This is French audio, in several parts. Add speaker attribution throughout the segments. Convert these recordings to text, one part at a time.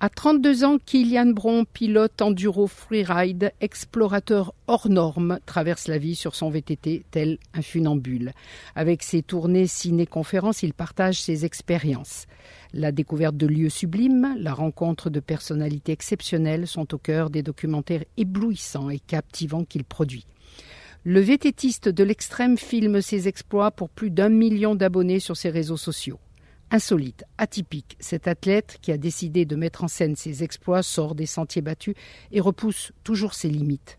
Speaker 1: À 32 ans, Kilian Bron, pilote enduro freeride, explorateur hors norme, traverse la vie sur son VTT tel un funambule. Avec ses tournées ciné-conférences, il partage ses expériences. La découverte de lieux sublimes, la rencontre de personnalités exceptionnelles sont au cœur des documentaires éblouissants et captivants qu'il produit. Le VTTiste de l'extrême filme ses exploits pour plus d'1 million d'abonnés sur ses réseaux sociaux. Insolite, atypique, cet athlète qui a décidé de mettre en scène ses exploits sort des sentiers battus et repousse toujours ses limites.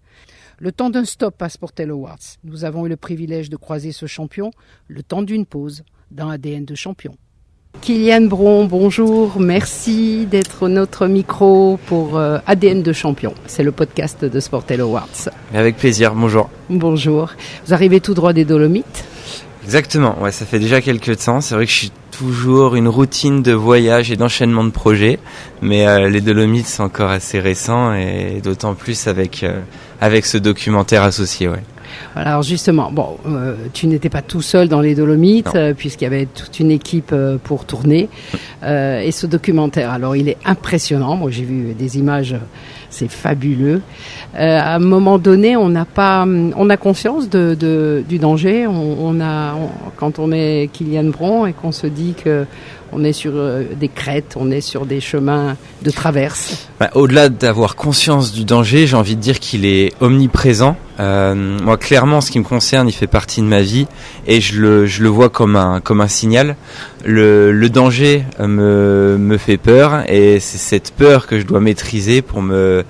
Speaker 1: Le temps d'un stop à Sportel Awards. Nous avons eu le privilège de croiser ce champion, le temps d'une pause dans ADN de champion. Kilian Bron, bonjour, merci d'être notre micro pour ADN de champion. C'est le podcast de Sportel Awards.
Speaker 2: Avec plaisir, bonjour.
Speaker 1: Bonjour, vous arrivez tout droit des Dolomites ?
Speaker 2: Exactement, ouais, ça fait déjà quelques temps. C'est vrai que je suis toujours une routine de voyage et d'enchaînement de projets, mais les Dolomites sont encore assez récents et d'autant plus avec ce documentaire associé. Ouais.
Speaker 1: Alors justement, tu n'étais pas tout seul dans les Dolomites puisqu'il y avait toute une équipe pour tourner et ce documentaire, alors il est impressionnant. Moi j'ai vu des images, c'est fabuleux. À un moment donné, on a conscience du danger. Quand on est Kilian Bron et qu'on se dit que on est sur des crêtes, on est sur des chemins de traverse.
Speaker 2: Au-delà d'avoir conscience du danger, j'ai envie de dire qu'il est omniprésent. Moi, clairement, ce qui me concerne, il fait partie de ma vie et je le vois comme un signal. Le danger me fait peur et c'est cette peur que je dois maîtriser pour me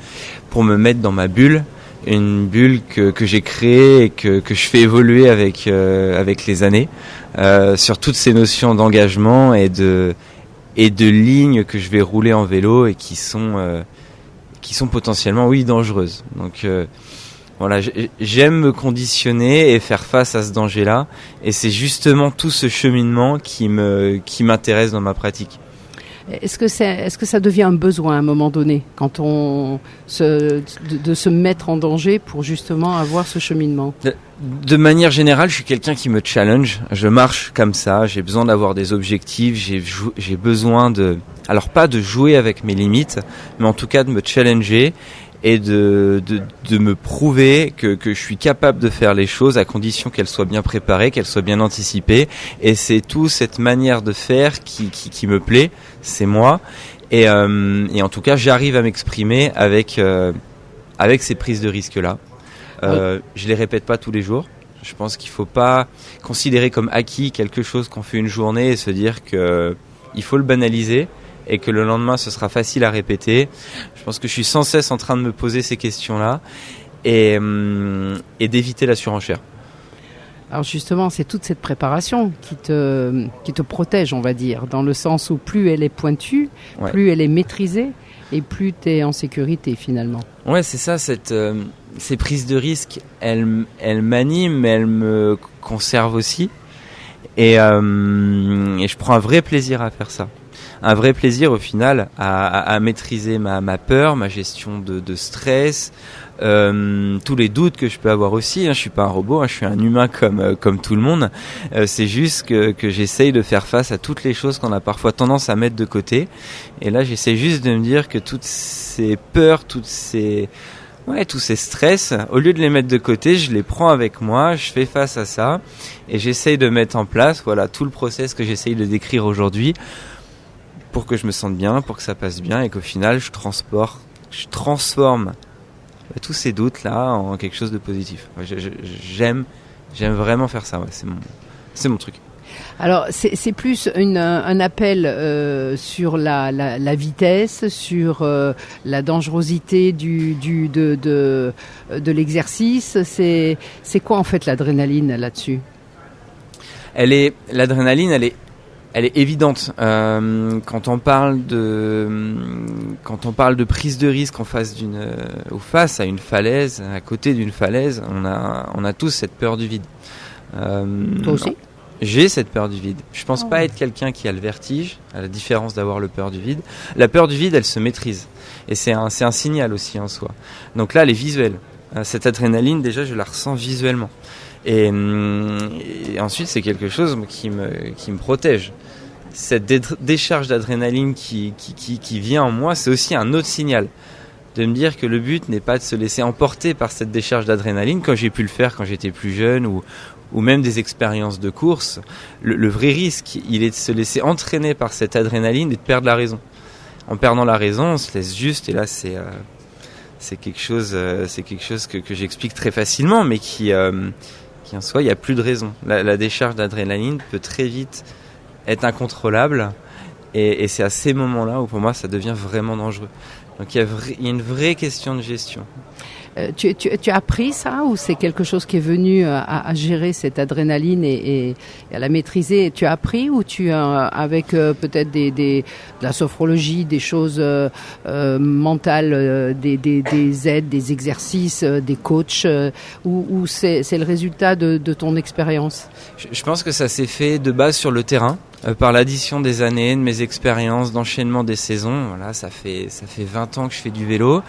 Speaker 2: mettre dans ma bulle. Une bulle que j'ai créée et que je fais évoluer avec les années sur toutes ces notions d'engagement et de lignes que je vais rouler en vélo et qui sont potentiellement dangereuses. Donc voilà, j'aime me conditionner et faire face à ce danger-là et c'est justement tout ce cheminement qui m'intéresse dans ma pratique.
Speaker 1: Est-ce que ça devient un besoin à un moment donné, quand de se mettre en danger pour justement avoir ce cheminement ?
Speaker 2: De manière générale, je suis quelqu'un qui me challenge. Je marche comme ça, j'ai besoin d'avoir des objectifs, j'ai besoin alors pas de jouer avec mes limites, mais en tout cas de me challenger et de me prouver que je suis capable de faire les choses à condition qu'elles soient bien préparées, qu'elles soient bien anticipées. Et c'est tout cette manière de faire qui me plaît, c'est moi. Et en tout cas, j'arrive à m'exprimer avec ces prises de risques-là. Je les répète pas tous les jours. Je pense qu'il faut pas considérer comme acquis quelque chose qu'on fait une journée et se dire que il faut le banaliser et que le lendemain ce sera facile à répéter. Je pense que je suis sans cesse en train de me poser ces questions-là et d'éviter la surenchère.
Speaker 1: Alors justement, c'est toute cette préparation qui te protège, on va dire, dans le sens où plus elle est pointue, plus elle est maîtrisée et plus tu es en sécurité finalement.
Speaker 2: Ouais, c'est ça, ces prises de risque, elles m'animent, mais elles me conservent aussi. Et je prends un vrai plaisir à faire ça. Un vrai plaisir au final à maîtriser ma peur, ma gestion de stress, tous les doutes que je peux avoir aussi. Je suis pas un robot, je suis un humain comme tout le monde. C'est juste que j'essaye de faire face à toutes les choses qu'on a parfois tendance à mettre de côté. Et là, j'essaie juste de me dire que toutes ces peurs, tous ces stress, au lieu de les mettre de côté, je les prends avec moi, je fais face à ça et j'essaye de mettre en place tout le process que j'essaye de décrire aujourd'hui pour que je me sente bien, pour que ça passe bien et qu'au final je transforme tous ces doutes là en quelque chose de positif. J'aime vraiment faire ça, c'est mon truc.
Speaker 1: Alors c'est plus un appel sur la vitesse, sur la dangerosité de l'exercice. C'est quoi en fait l'adrénaline là-dessus ?
Speaker 2: L'adrénaline, elle est évidente. Quand on parle de prise de risque face à une falaise, à côté d'une falaise, on a tous cette peur du vide.
Speaker 1: Toi aussi ?
Speaker 2: J'ai cette peur du vide. Je pense pas être quelqu'un qui a le vertige, à la différence d'avoir le peur du vide. La peur du vide, elle se maîtrise. Et c'est un signal aussi en soi. Donc là, elle est visuelle. Cette adrénaline, déjà, je la ressens visuellement. Et ensuite, c'est quelque chose qui me protège. cette décharge d'adrénaline qui vient en moi, c'est aussi un autre signal. De me dire que le but n'est pas de se laisser emporter par cette décharge d'adrénaline, comme j'ai pu le faire quand j'étais plus jeune, ou même des expériences de course. Le vrai risque, il est de se laisser entraîner par cette adrénaline et de perdre la raison. En perdant la raison, on se laisse juste, et là c'est quelque chose que j'explique très facilement, mais qui en soi, il n'y a plus de raison. La décharge d'adrénaline peut très vite être incontrôlable, et c'est à ces moments-là où pour moi ça devient vraiment dangereux. Donc il y a une vraie question de gestion.
Speaker 1: Tu as appris ça, ou c'est quelque chose qui est venu à gérer cette adrénaline et à la maîtriser? Tu as appris, ou tu as avec peut-être de la sophrologie, des choses mentales, des aides, des exercices, des coachs, ou c'est le résultat de ton expérience?
Speaker 2: Je pense que ça s'est fait de base sur le terrain. Par l'addition des années, de mes expériences, d'enchaînement des saisons. Voilà, ça fait 20 ans que je fais du vélo.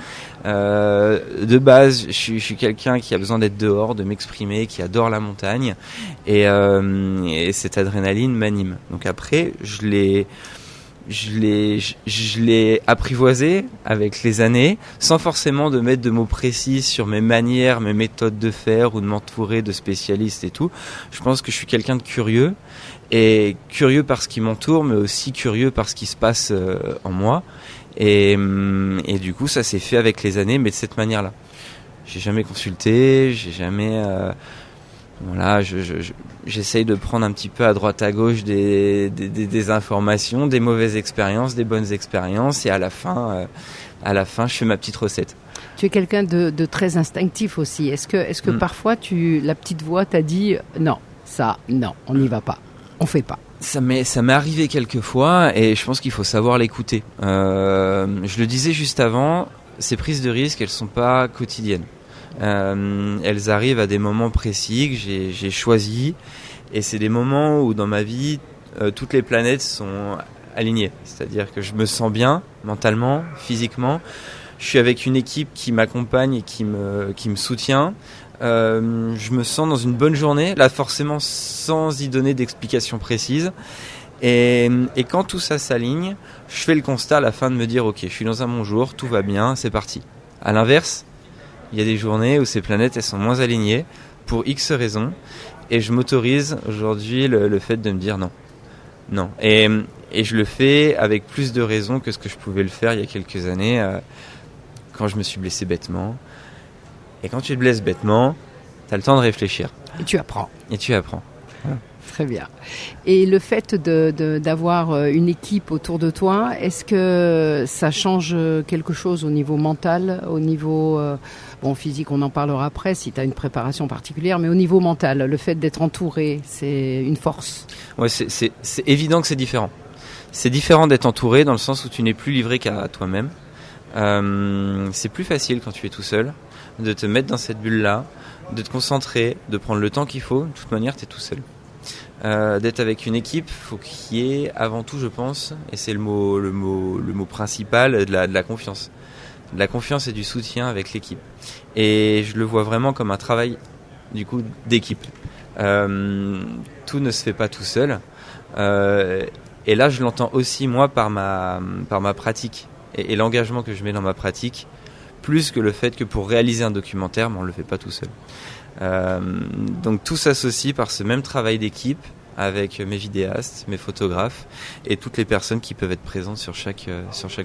Speaker 2: De base, je suis quelqu'un qui a besoin d'être dehors, de m'exprimer, qui adore la montagne, et cette adrénaline m'anime. Donc après, je l'ai apprivoisé avec les années, sans forcément de mettre de mots précis sur mes manières, mes méthodes de faire, ou de m'entourer de spécialistes et tout. Je pense que je suis quelqu'un de curieux, et curieux par ce qui m'entoure, mais aussi curieux par ce qui se passe en moi. Et du coup, ça s'est fait avec les années, mais de cette manière-là. J'ai jamais consulté, j'ai jamais... Voilà, j'essaye de prendre un petit peu à droite à gauche des informations, des mauvaises expériences, des bonnes expériences, et à la fin, je fais ma petite recette.
Speaker 1: Tu es quelqu'un de très instinctif aussi. Est-ce que parfois la petite voix t'a dit non, on n'y va pas, on fait pas?
Speaker 2: Ça m'est arrivé quelques fois, et je pense qu'il faut savoir l'écouter. Je le disais juste avant, ces prises de risques, elles sont pas quotidiennes. Elles arrivent à des moments précis que j'ai choisis, et c'est des moments où dans ma vie toutes les planètes sont alignées, c'est-à-dire que je me sens bien mentalement, physiquement, je suis avec une équipe qui m'accompagne et qui me soutient, je me sens dans une bonne journée, là forcément sans y donner d'explications précises, et quand tout ça s'aligne, je fais le constat à la fin de me dire ok, je suis dans un bon jour, tout va bien, c'est parti. À l'inverse, il y a des journées où ces planètes elles sont moins alignées pour X raisons, et je m'autorise aujourd'hui le fait de me dire non. Et je le fais avec plus de raisons que ce que je pouvais le faire il y a quelques années, quand je me suis blessé bêtement. Et quand tu te blesses bêtement, tu as le temps de réfléchir.
Speaker 1: Et tu apprends.
Speaker 2: Voilà.
Speaker 1: Très bien. Et le fait d'avoir une équipe autour de toi, est-ce que ça change quelque chose au niveau mental, au niveau physique, on en parlera après si tu as une préparation particulière, mais au niveau mental, le fait d'être entouré, c'est une force?
Speaker 2: Ouais, c'est évident que c'est différent. C'est différent d'être entouré dans le sens où tu n'es plus livré qu'à toi-même. C'est plus facile quand tu es tout seul de te mettre dans cette bulle-là, de te concentrer, de prendre le temps qu'il faut. De toute manière, tu es tout seul. D'être avec une équipe, faut qu'il y ait avant tout, je pense, et c'est le mot principal, de la confiance. De la confiance et du soutien avec l'équipe. Et je le vois vraiment comme un travail du coup d'équipe. Tout ne se fait pas tout seul. Et là, je l'entends aussi moi par ma pratique et l'engagement que je mets dans ma pratique, plus que le fait que pour réaliser un documentaire, on le fait pas tout seul. Donc tout s'associe par ce même travail d'équipe avec mes vidéastes, mes photographes et toutes les personnes qui peuvent être présentes sur chaque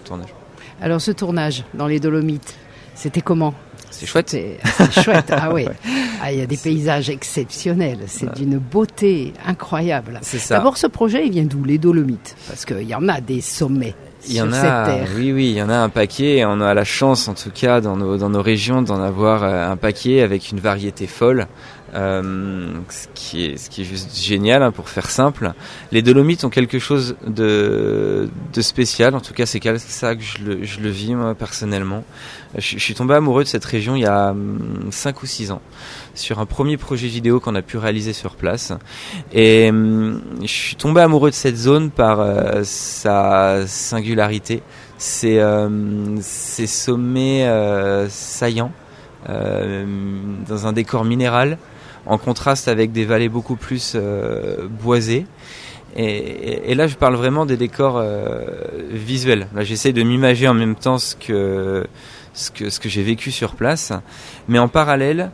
Speaker 2: tournage.
Speaker 1: Alors ce tournage dans les Dolomites, c'était comment?
Speaker 2: C'est chouette.
Speaker 1: C'est chouette, ah oui. Ah, il y a des paysages exceptionnels, c'est d'une beauté incroyable.
Speaker 2: C'est ça.
Speaker 1: D'abord, ce projet, il vient d'où, les Dolomites? Parce qu'il y en a des sommets sur cette terre.
Speaker 2: Oui, il y en a un paquet. On a la chance, en tout cas, dans nos régions, d'en avoir un paquet avec une variété folle. Ce qui est juste génial, pour faire simple. Les Dolomites ont quelque chose de spécial, en tout cas c'est ça que je le vis moi personnellement. Je suis tombé amoureux de cette région il y a 5 ou 6 ans sur un premier projet vidéo qu'on a pu réaliser sur place, et je suis tombé amoureux de cette zone par sa singularité, ces sommets saillants dans un décor minéral, en contraste avec des vallées beaucoup plus boisées, Et là, je parle vraiment des décors visuels. Là, j'essaie de m'imager en même temps ce que j'ai vécu sur place. Mais en parallèle,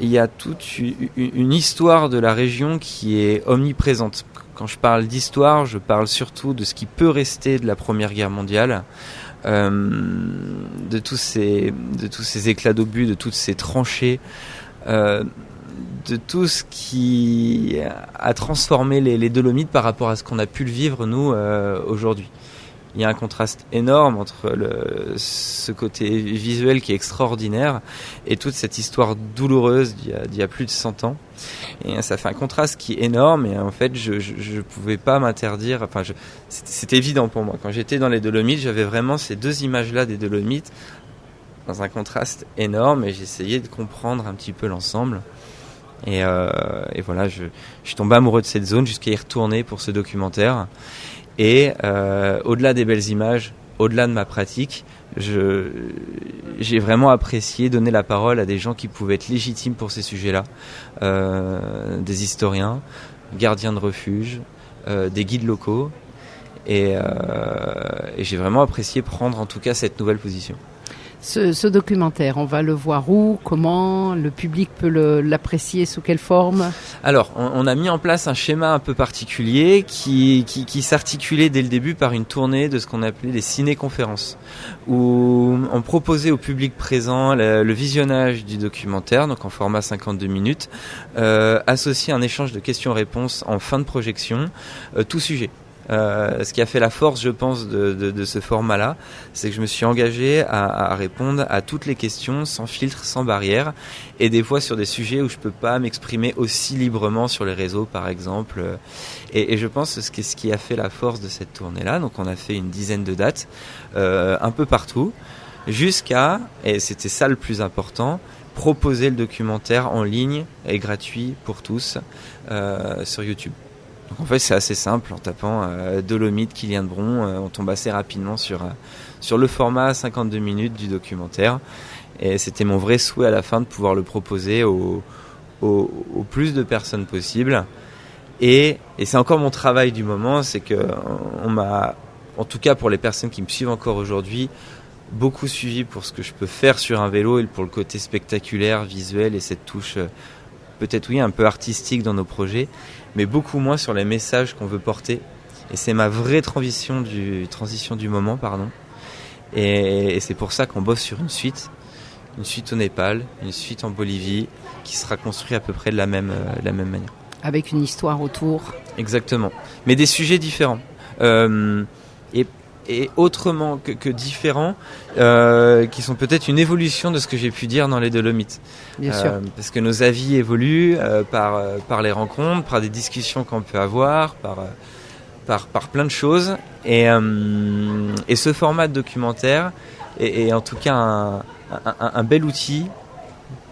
Speaker 2: il y a toute une histoire de la région qui est omniprésente. Quand je parle d'histoire, je parle surtout de ce qui peut rester de la Première Guerre mondiale, de tous ces éclats d'obus, de toutes ces tranchées, de tout ce qui a transformé les Dolomites par rapport à ce qu'on a pu le vivre nous aujourd'hui. Il y a un contraste énorme entre ce côté visuel qui est extraordinaire et toute cette histoire douloureuse d'il y a plus de 100 ans. Et ça fait un contraste qui est énorme et en fait je pouvais pas m'interdire, enfin c'était évident pour moi. Quand j'étais dans les Dolomites, j'avais vraiment ces deux images-là des Dolomites dans un contraste énorme et j'essayais de comprendre un petit peu l'ensemble. Et voilà, je suis tombé amoureux de cette zone jusqu'à y retourner pour ce documentaire. Et au-delà des belles images, au-delà de ma pratique, j'ai vraiment apprécié donner la parole à des gens qui pouvaient être légitimes pour ces sujets-là, des historiens, gardiens de refuge, des guides locaux, et j'ai vraiment apprécié prendre en tout cas cette nouvelle position.
Speaker 1: Ce documentaire, on va le voir où, comment, le public peut l'apprécier, sous quelle forme?
Speaker 2: Alors, on a mis en place un schéma un peu particulier qui s'articulait dès le début par une tournée de ce qu'on appelait les ciné-conférences, où on proposait au public présent le visionnage du documentaire, donc en format 52 minutes, associé à un échange de questions-réponses en fin de projection, tout sujet. Ce qui a fait la force, je pense, de ce format-là, c'est que je me suis engagé à répondre à toutes les questions sans filtre, sans barrière, et des fois sur des sujets où je peux pas m'exprimer aussi librement sur les réseaux, par exemple. Et je pense que ce qui a fait la force de cette tournée-là, donc on a fait une dizaine de dates, un peu partout, jusqu'à, et c'était ça le plus important, proposer le documentaire en ligne et gratuit pour tous sur YouTube. Donc en fait c'est assez simple, en tapant Dolomites, Kylian Bron, on tombe assez rapidement sur le format 52 minutes du documentaire. Et c'était mon vrai souhait à la fin de pouvoir le proposer au plus de personnes possible. Et c'est encore mon travail du moment, c'est que on m'a, en tout cas pour les personnes qui me suivent encore aujourd'hui, beaucoup suivi pour ce que je peux faire sur un vélo et pour le côté spectaculaire, visuel et cette touche peut-être un peu artistique dans nos projets, mais beaucoup moins sur les messages qu'on veut porter. Et c'est ma vraie transition du moment, pardon. Et c'est pour ça qu'on bosse sur une suite au Népal, une suite en Bolivie, qui sera construite à peu près de la même manière.
Speaker 1: Avec une histoire autour.
Speaker 2: Exactement. Mais des sujets différents. Et autrement que différents, qui sont peut-être une évolution de ce que j'ai pu dire dans les Dolomites.
Speaker 1: Bien sûr.
Speaker 2: Parce que nos avis évoluent par les rencontres, par des discussions qu'on peut avoir, par plein de choses. Et ce format de documentaire est en tout cas un bel outil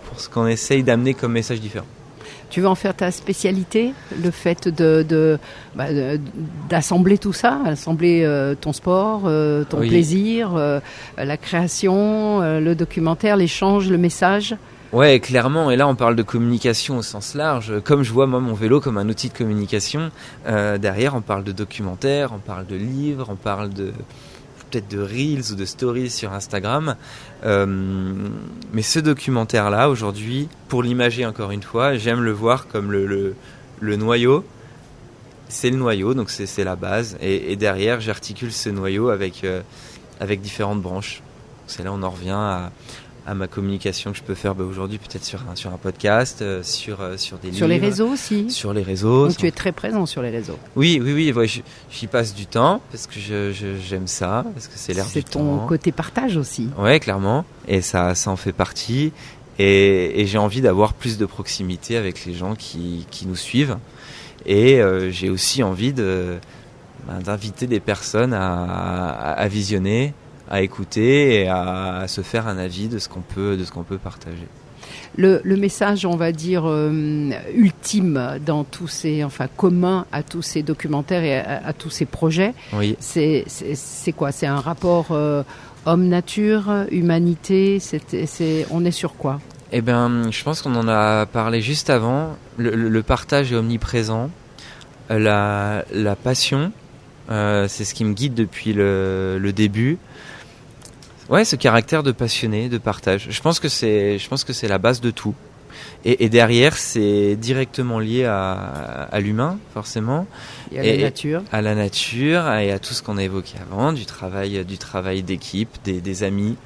Speaker 2: pour ce qu'on essaye d'amener comme message différent.
Speaker 1: Tu veux en faire ta spécialité, le fait d'assembler tout ça, assembler ton sport, ton plaisir, la création, le documentaire, l'échange, le message?
Speaker 2: Ouais, clairement. Et là, on parle de communication au sens large. Comme je vois moi mon vélo comme un outil de communication, derrière, on parle de documentaire, on parle de livres, on parle peut-être de Reels ou de Stories sur Instagram. Mais ce documentaire-là, aujourd'hui, pour l'imager encore une fois, j'aime le voir comme le noyau. C'est le noyau, donc c'est la base. Et derrière, j'articule ce noyau avec différentes branches. C'est là on en revient à ma communication que je peux faire aujourd'hui, peut-être sur un podcast, sur des livres.
Speaker 1: Sur les réseaux aussi.
Speaker 2: Sur les réseaux.
Speaker 1: Donc tu es très présent sur les réseaux.
Speaker 2: Oui, j'y passe du temps parce que j'aime ça, parce que c'est l'air du temps.
Speaker 1: C'est ton côté partage aussi.
Speaker 2: Ouais, clairement. Et ça en fait partie. Et j'ai envie d'avoir plus de proximité avec les gens qui nous suivent. Et j'ai aussi envie d'inviter des personnes à visionner, à écouter et à se faire un avis de ce qu'on peut partager.
Speaker 1: Le message, on va dire, ultime dans tous ces, commun à tous ces documentaires et à tous ces projets,
Speaker 2: oui.
Speaker 1: C'est quoi? C'est un rapport homme-nature, humanité, on est sur quoi?
Speaker 2: Eh bien, je pense qu'on en a parlé juste avant. Le partage est omniprésent. La passion, c'est ce qui me guide depuis le début. Ouais, ce caractère de passionné, de partage. Je pense que c'est la base de tout. Et derrière, c'est directement lié à l'humain, forcément.
Speaker 1: Et à la nature.
Speaker 2: À la nature et à tout ce qu'on a évoqué avant, du travail d'équipe, des amis,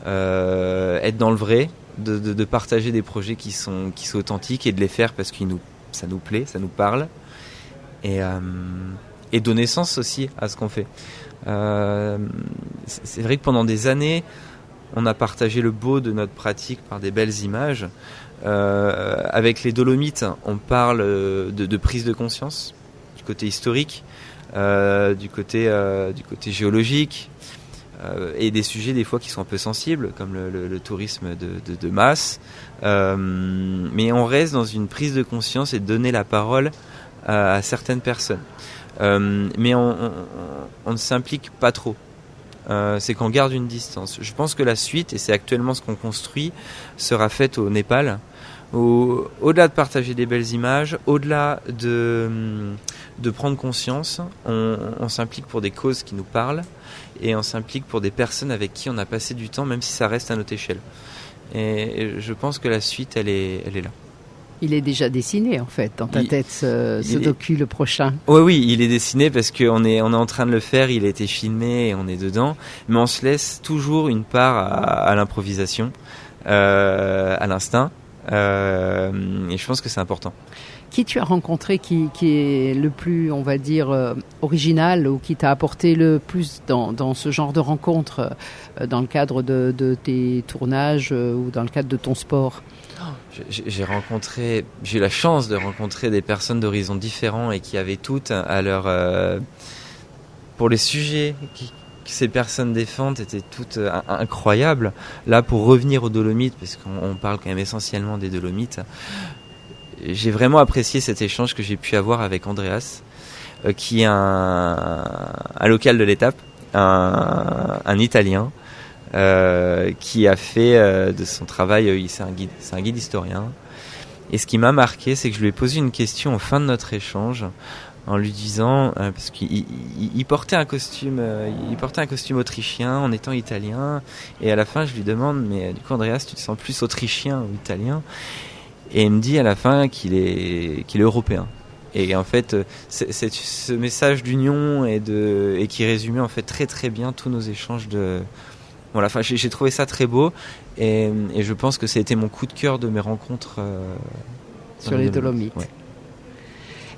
Speaker 2: être dans le vrai, de partager des projets qui sont authentiques et de les faire parce que ça nous plaît, ça nous parle. Et donner sens aussi à ce qu'on fait. C'est vrai que pendant des années, on a partagé le beau de notre pratique par des belles images. Avec les Dolomites, on parle de prise de conscience du côté historique, du côté géologique, et des sujets des fois qui sont un peu sensibles, comme le tourisme de masse. Mais on reste dans une prise de conscience et donner la parole à certaines personnes. Mais on ne s'implique pas trop. C'est qu'on garde une distance. Je pense que la suite, et c'est actuellement ce qu'on construit, sera faite au Népal, où, au-delà de partager des belles images, au-delà de prendre conscience, on s'implique pour des causes qui nous parlent, et on s'implique pour des personnes avec qui on a passé du temps, même si ça reste à notre échelle. Et je pense que la suite, elle est là.
Speaker 1: Il est déjà dessiné, en fait, dans ta tête, ce docu, le prochain.
Speaker 2: Oui, il est dessiné parce qu'on est en train de le faire, il a été filmé et on est dedans. Mais on se laisse toujours une part à l'improvisation, à l'instinct. Et je pense que c'est important.
Speaker 1: Qui tu as rencontré qui est le plus, on va dire, original ou qui t'a apporté le plus dans ce genre de rencontre, dans le cadre de tes tournages ou dans le cadre de ton sport ?
Speaker 2: J'ai eu la chance de rencontrer des personnes d'horizons différents et qui avaient toutes à leur... pour les sujets que ces personnes défendent étaient toutes incroyables. Là, pour revenir aux Dolomites, parce qu'on parle quand même essentiellement des Dolomites, j'ai vraiment apprécié cet échange que j'ai pu avoir avec Andreas, qui est un local de l'étape, un Italien, qui a fait de son travail, c'est un guide historien. Et ce qui m'a marqué, c'est que je lui ai posé une question en fin de notre échange, en lui disant, parce qu'il portait un costume autrichien en étant italien, et à la fin je lui demande, mais du coup Andreas, tu te sens plus autrichien ou italien ? Et il me dit à la fin qu'il est européen. Et en fait, c'est ce message d'union et qui résumait en fait très très bien tous nos échanges de... Voilà, enfin, j'ai trouvé ça très beau et je pense que ça a été mon coup de cœur de mes rencontres
Speaker 1: sur les Dolomites.
Speaker 2: Ouais.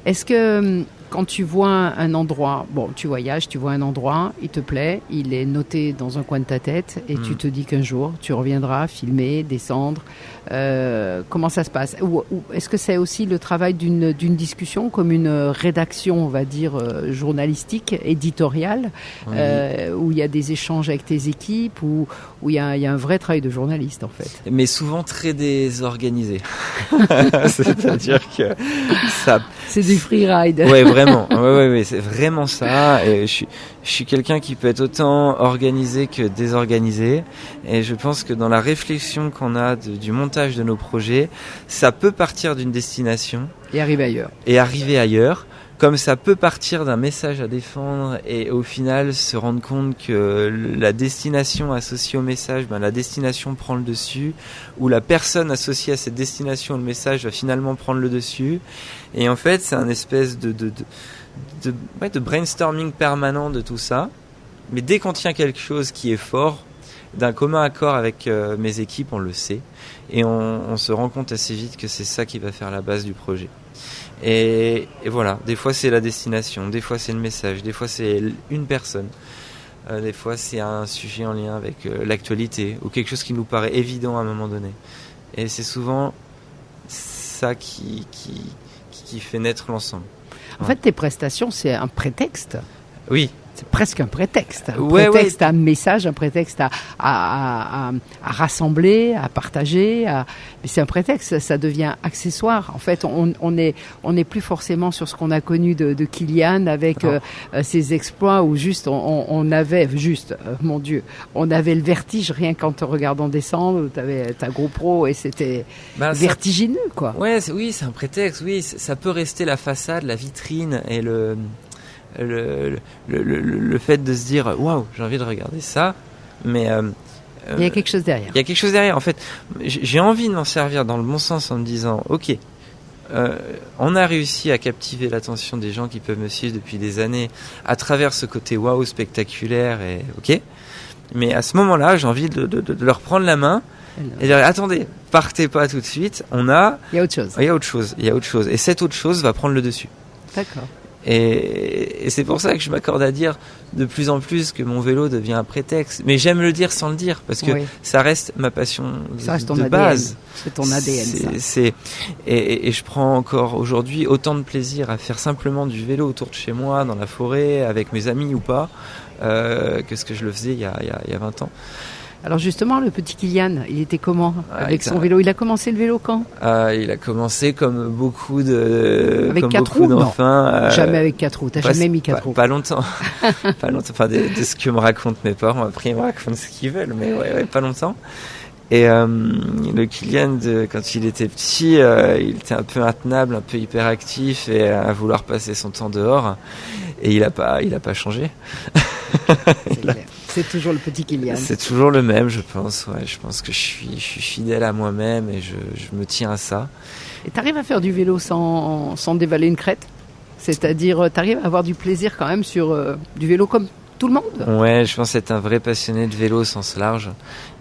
Speaker 1: Est-ce que quand tu vois un endroit, tu voyages, tu vois un endroit, il te plaît, il est noté dans un coin de ta tête et tu te dis qu'un jour tu reviendras filmer, descendre, comment ça se passe ? Ou est-ce que c'est aussi le travail d'une discussion comme une rédaction, on va dire, journalistique, éditoriale,
Speaker 2: Oui.
Speaker 1: où il y a des échanges avec tes équipes, où il y a un vrai travail de journaliste en fait ?
Speaker 2: Mais souvent très désorganisé. C'est-à-dire que ça...
Speaker 1: C'est du freeride.
Speaker 2: Ouais, vraiment. Ouais, c'est vraiment ça. Et je suis quelqu'un qui peut être autant organisé que désorganisé. Et je pense que dans la réflexion qu'on a du montage de nos projets, ça peut partir d'une destination.
Speaker 1: Et arriver ailleurs.
Speaker 2: Comme ça peut partir d'un message à défendre et au final se rendre compte que la destination associée au message, la destination prend le dessus, ou la personne associée à cette destination, le message va finalement prendre le dessus. Et en fait, c'est un espèce de brainstorming permanent de tout ça. Mais dès qu'on tient quelque chose qui est fort, d'un commun accord avec mes équipes, on le sait. Et on se rend compte assez vite que c'est ça qui va faire la base du projet. Et voilà, des fois c'est la destination, des fois c'est le message, des fois c'est une personne, des fois c'est un sujet en lien avec l'actualité ou quelque chose qui nous paraît évident à un moment donné. Et c'est souvent ça qui fait naître l'ensemble.
Speaker 1: En fait, tes prestations, c'est un prétexte.
Speaker 2: Oui,
Speaker 1: C'est presque un prétexte. Un
Speaker 2: Ouais,
Speaker 1: prétexte à un message, un prétexte à rassembler, à partager. Mais c'est un prétexte, ça devient accessoire. En fait, on est plus forcément sur ce qu'on a connu de Kylian avec ses exploits où juste on avait, mon Dieu, on avait le vertige rien qu'en te regardant descendre. Tu avais ta GoPro et c'était vertigineux, quoi.
Speaker 2: Ouais, oui, c'est un prétexte. Oui, ça peut rester la façade, la vitrine et le fait de se dire waouh, j'ai envie de regarder ça, mais
Speaker 1: il y a quelque chose derrière.
Speaker 2: Il y a quelque chose derrière. En fait, j'ai envie de m'en servir dans le bon sens en me disant ok, on a réussi à captiver l'attention des gens qui peuvent me suivre depuis des années à travers ce côté waouh spectaculaire et ok, mais à ce moment-là, j'ai envie de leur prendre la main et dire attendez, partez pas tout de suite. Il
Speaker 1: y a autre chose.
Speaker 2: Il y a autre chose. Et cette autre chose va prendre le dessus.
Speaker 1: D'accord.
Speaker 2: Et c'est pour ça que je m'accorde à dire de plus en plus que mon vélo devient un prétexte. Mais j'aime le dire sans le dire, parce que ça reste ma passion de base.
Speaker 1: C'est ton ADN,
Speaker 2: et je prends encore aujourd'hui autant de plaisir à faire simplement du vélo autour de chez moi, dans la forêt, avec mes amis ou pas, que ce que je le faisais il y a 20 ans.
Speaker 1: Alors justement, le petit Kylian, il était comment avec son vélo? Il a commencé le vélo quand?
Speaker 2: Il a commencé comme beaucoup
Speaker 1: avec
Speaker 2: comme
Speaker 1: 4
Speaker 2: beaucoup
Speaker 1: roues,
Speaker 2: d'enfants.
Speaker 1: Jamais avec 4 roues. T'as jamais mis 4 roues?
Speaker 2: Pas longtemps. Pas longtemps. Enfin, de ce que me racontent mes parents. Après, ils me racontent ce qu'ils veulent, mais ouais, pas longtemps. Et le Kylian, quand il était petit, il était un peu intenable, un peu hyperactif et à vouloir passer son temps dehors. Et il a pas changé.
Speaker 1: C'est toujours le petit Kylian.
Speaker 2: C'est toujours le même, je pense. Ouais, je pense que je suis fidèle à moi-même et je me tiens à ça.
Speaker 1: Et t'arrives à faire du vélo sans dévaler une crête? C'est-à-dire, t'arrives à avoir du plaisir quand même sur du vélo comme tout le monde?
Speaker 2: Ouais, je pense être un vrai passionné de vélo au sens large.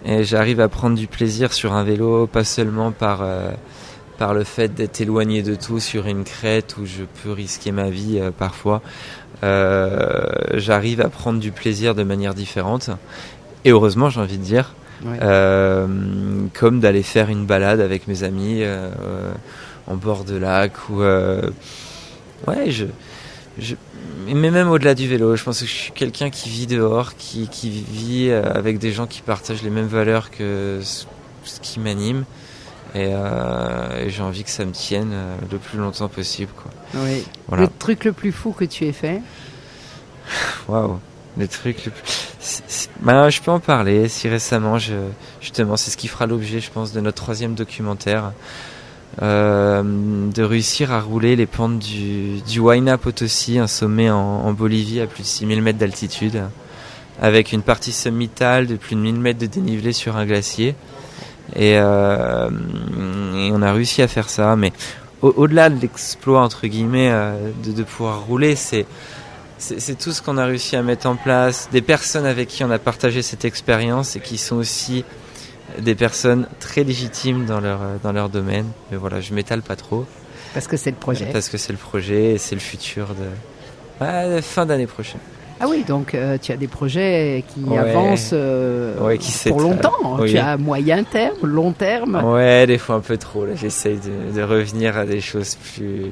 Speaker 2: Et j'arrive à prendre du plaisir sur un vélo, pas seulement par le fait d'être éloigné de tout sur une crête où je peux risquer ma vie parfois. J'arrive à prendre du plaisir de manière différente et heureusement, j'ai envie de dire, comme d'aller faire une balade avec mes amis en bord de lac ou mais même au-delà du vélo, je pense que je suis quelqu'un qui vit dehors, qui vit avec des gens qui partagent les mêmes valeurs que ce qui m'anime. Et j'ai envie que ça me tienne le plus longtemps possible, quoi.
Speaker 1: Oui.
Speaker 2: Voilà.
Speaker 1: Le truc le plus fou que tu aies fait?
Speaker 2: Waouh. Le truc le plus... je peux en parler. Si récemment, justement, c'est ce qui fera l'objet, je pense, de notre 3e documentaire. De réussir à rouler les pentes du Huayna Potosí, un sommet en Bolivie à plus de 6000 mètres d'altitude, avec une partie sommitale de plus de 1000 mètres de dénivelé sur un glacier. Et on a réussi à faire ça, mais au-delà de l'exploit entre guillemets de pouvoir rouler, c'est tout ce qu'on a réussi à mettre en place, des personnes avec qui on a partagé cette expérience et qui sont aussi des personnes très légitimes dans leur domaine. Mais voilà, je m'étale pas trop.
Speaker 1: Parce que c'est le projet.
Speaker 2: Parce que c'est le projet et c'est le futur de fin d'année prochaine.
Speaker 1: Ah oui, donc tu as des projets qui avancent pour longtemps.
Speaker 2: Oui.
Speaker 1: Tu as moyen terme, long terme.
Speaker 2: Ouais, des fois un peu trop. Là, j'essaye de revenir à des choses plus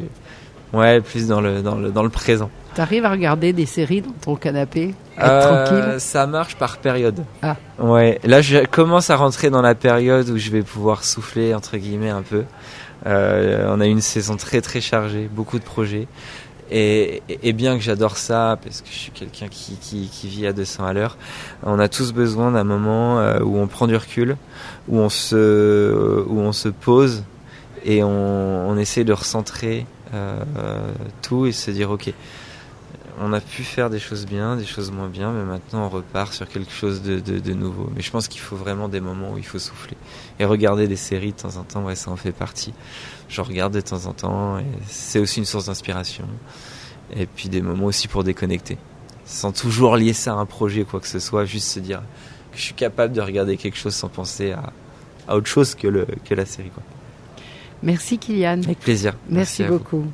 Speaker 2: dans le présent.
Speaker 1: Tu arrives à regarder des séries dans ton canapé, être tranquille?
Speaker 2: Ça marche par période.
Speaker 1: Ah.
Speaker 2: Ouais, là je commence à rentrer dans la période où je vais pouvoir souffler entre guillemets un peu. On a eu une saison très très chargée, beaucoup de projets. Et bien que j'adore ça, parce que je suis quelqu'un qui vit à 200 à l'heure, on a tous besoin d'un moment où on prend du recul, où on se pose et on essaie de recentrer tout et se dire ok, on a pu faire des choses bien, des choses moins bien, mais maintenant on repart sur quelque chose de nouveau. Mais je pense qu'il faut vraiment des moments où il faut souffler. Et regarder des séries de temps en temps, ouais, ça en fait partie. J'en regarde de temps en temps, et c'est aussi une source d'inspiration. Et puis des moments aussi pour déconnecter. Sans toujours lier ça à un projet, quoi que ce soit, juste se dire que je suis capable de regarder quelque chose sans penser à autre chose que la série, quoi.
Speaker 1: Merci Kylian.
Speaker 2: Avec plaisir.
Speaker 1: Merci beaucoup.